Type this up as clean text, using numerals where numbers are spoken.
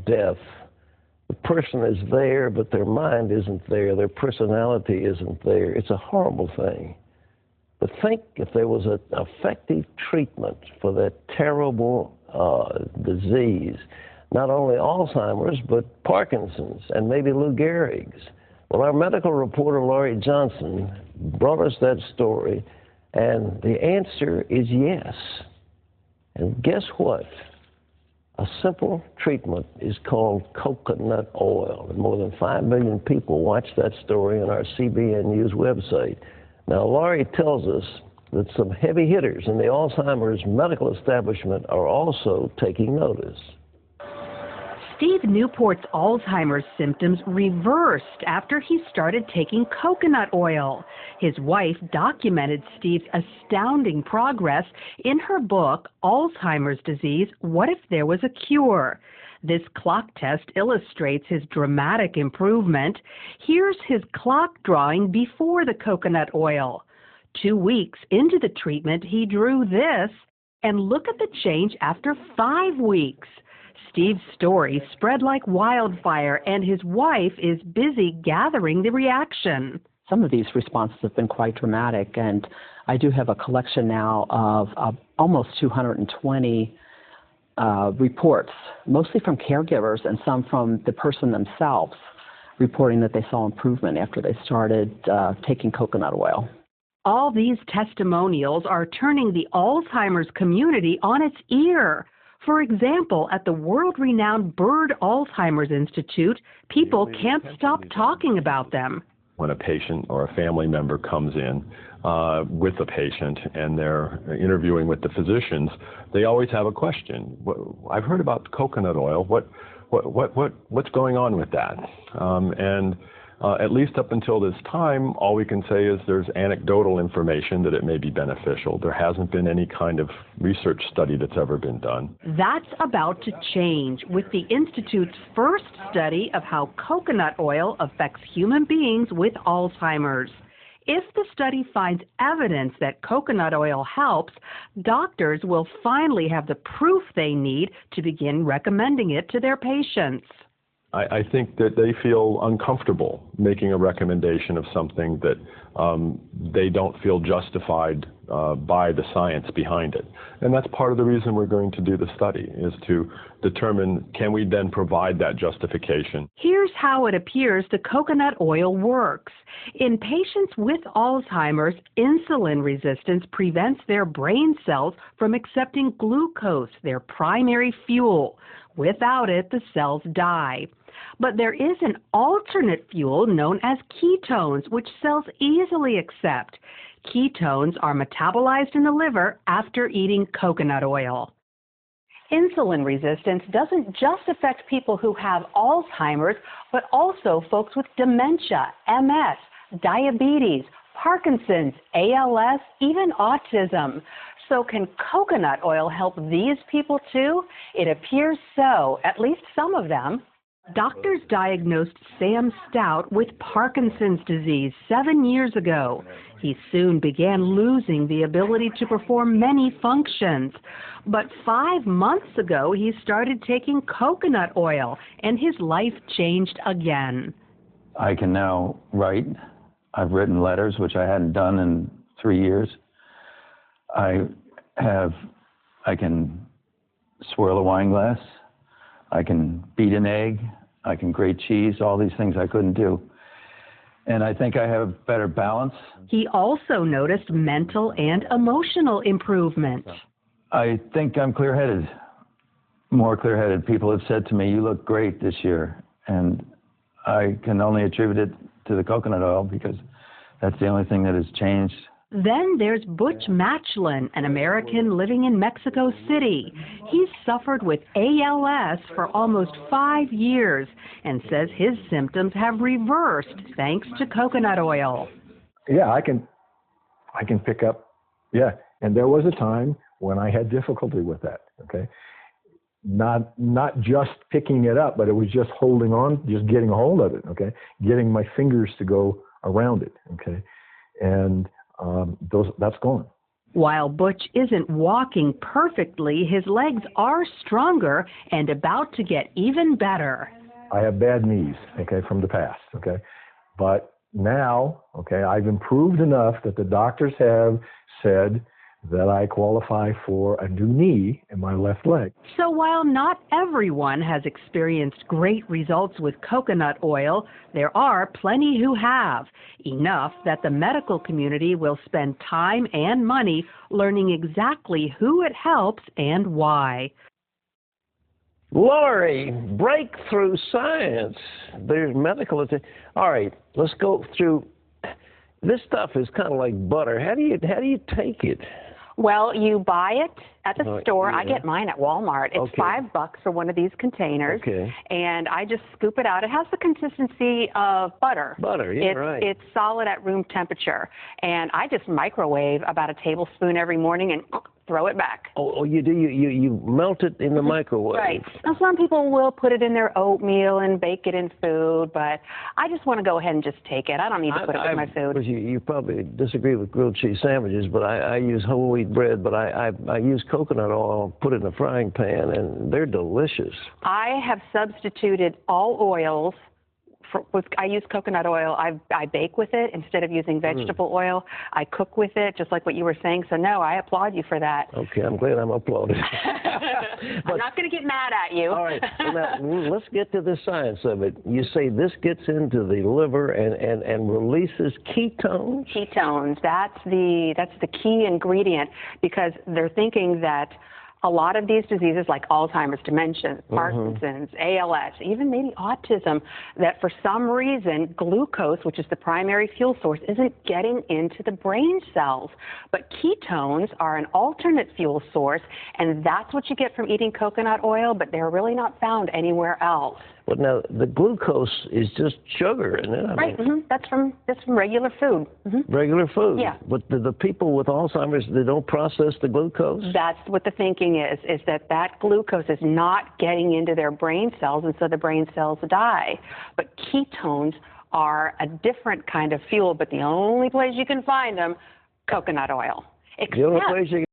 death, the person is there, but their mind isn't there, their personality isn't there. It's a horrible thing. But think if there was an effective treatment for that terrible disease, not only Alzheimer's, but Parkinson's and maybe Lou Gehrig's. Well, our medical reporter, Laurie Johnson, brought us that story, and the answer is yes. And guess what? A simple treatment is called coconut oil. And more than 5 million people watched that story on our CBN News website. Now, Laurie tells us that some heavy hitters in the Alzheimer's medical establishment are also taking notice. Steve Newport's Alzheimer's symptoms reversed after he started taking coconut oil. His wife documented Steve's astounding progress in her book, Alzheimer's Disease, What If There Was a Cure? This clock test illustrates his dramatic improvement. Here's his clock drawing before the coconut oil. 2 weeks into the treatment, he drew this, and look at the change after 5 weeks. Steve's story spread like wildfire, and his wife is busy gathering the reaction. Some of these responses have been quite dramatic, and I do have a collection now of almost 220 reports, mostly from caregivers and some from the person themselves, reporting that they saw improvement after they started taking coconut oil. All these testimonials are turning the Alzheimer's community on its ear. For example, at the world-renowned Bird Alzheimer's Institute, people can't stop talking about them. When a patient or a family member comes in with a patient and they're interviewing with the physicians, they always have a question. I've heard about coconut oil. What's going on with that? At least up until this time, all we can say is there's anecdotal information that it may be beneficial. There hasn't been any kind of research study that's ever been done. That's about to change with the Institute's first study of how coconut oil affects human beings with Alzheimer's. If the study finds evidence that coconut oil helps, doctors will finally have the proof they need to begin recommending it to their patients. I think that they feel uncomfortable making a recommendation of something that they don't feel justified by the science behind it. And that's part of the reason we're going to do the study, is to determine, can we then provide that justification? Here's how it appears the coconut oil works. In patients with Alzheimer's, insulin resistance prevents their brain cells from accepting glucose, their primary fuel. Without it, the cells die. But there is an alternate fuel known as ketones, which cells easily accept. Ketones are metabolized in the liver after eating coconut oil. Insulin resistance doesn't just affect people who have Alzheimer's, but also folks with dementia, MS, diabetes, Parkinson's, ALS, even autism. So can coconut oil help these people too? It appears so, at least some of them. Doctors diagnosed Sam Stout with Parkinson's disease 7 years ago. He soon began losing the ability to perform many functions. But 5 months ago, he started taking coconut oil, and his life changed again. I can now write. I've written letters, which I hadn't done in 3 years. I can swirl a wine glass. I can beat an egg. I can grate cheese, all these things I couldn't do. And I think I have better balance. He also noticed mental and emotional improvement. I think I'm clear-headed, more clear-headed. People have said to me, you look great this year. And I can only attribute it to the coconut oil because that's the only thing that has changed. Then there's Butch Matchlin, an American living in Mexico City. He's suffered with ALS for almost 5 years and says his symptoms have reversed thanks to coconut oil. Yeah, I can pick up, and there was a time when I had difficulty with that, okay? Not just picking it up, but it was just holding on, just getting a hold of it, okay? Getting my fingers to go around it, okay? And that's gone. While Butch isn't walking perfectly, his legs are stronger and about to get even better. I have bad knees, okay, from the past, okay? But now, okay, I've improved enough that the doctors have said that I qualify for a new knee in my left leg. So while not everyone has experienced great results with coconut oil, there are plenty who have, enough that the medical community will spend time and money learning exactly who it helps and why. Lori, breakthrough science. There's medical. All right, let's go through. This stuff is kind of like butter. How do you take it? Well, you buy it at the store. Yeah. I get mine at Walmart. It's $5 for one of these containers. Okay. And I just scoop it out. It has the consistency of butter. Butter, yeah, right. It's solid at room temperature. And I just microwave about a tablespoon every morning and throw it back. Oh, you do? You melt it in the microwave? Right. Now, some people will put it in their oatmeal and bake it in food, but I just want to go ahead and just take it. I don't need to put it with my food. You probably disagree with grilled cheese sandwiches, but I use whole wheat bread, but I use coconut oil, put it in a frying pan, and they're delicious. I have substituted all oils. I use coconut oil. I bake with it instead of using vegetable oil. I cook with it, just like what you were saying. So, no, I applaud you for that. Okay, I'm glad I'm applauded. I'm not going to get mad at you. All right, now, let's get to the science of it. You say this gets into the liver and releases ketones? Ketones. That's the key ingredient, because they're thinking that a lot of these diseases like Alzheimer's, dementia, Parkinson's, ALS, even maybe autism, that for some reason glucose, which is the primary fuel source, isn't getting into the brain cells. But ketones are an alternate fuel source, and that's what you get from eating coconut oil, but they're really not found anywhere else. But now the glucose is just sugar, isn't it? Right. That's from regular food. Regular food. Yeah. But the people with Alzheimer's, they don't process the glucose? That's what the thinking is that glucose is not getting into their brain cells, and so the brain cells die. But ketones are a different kind of fuel, but the only place you can find them, coconut oil. The only place you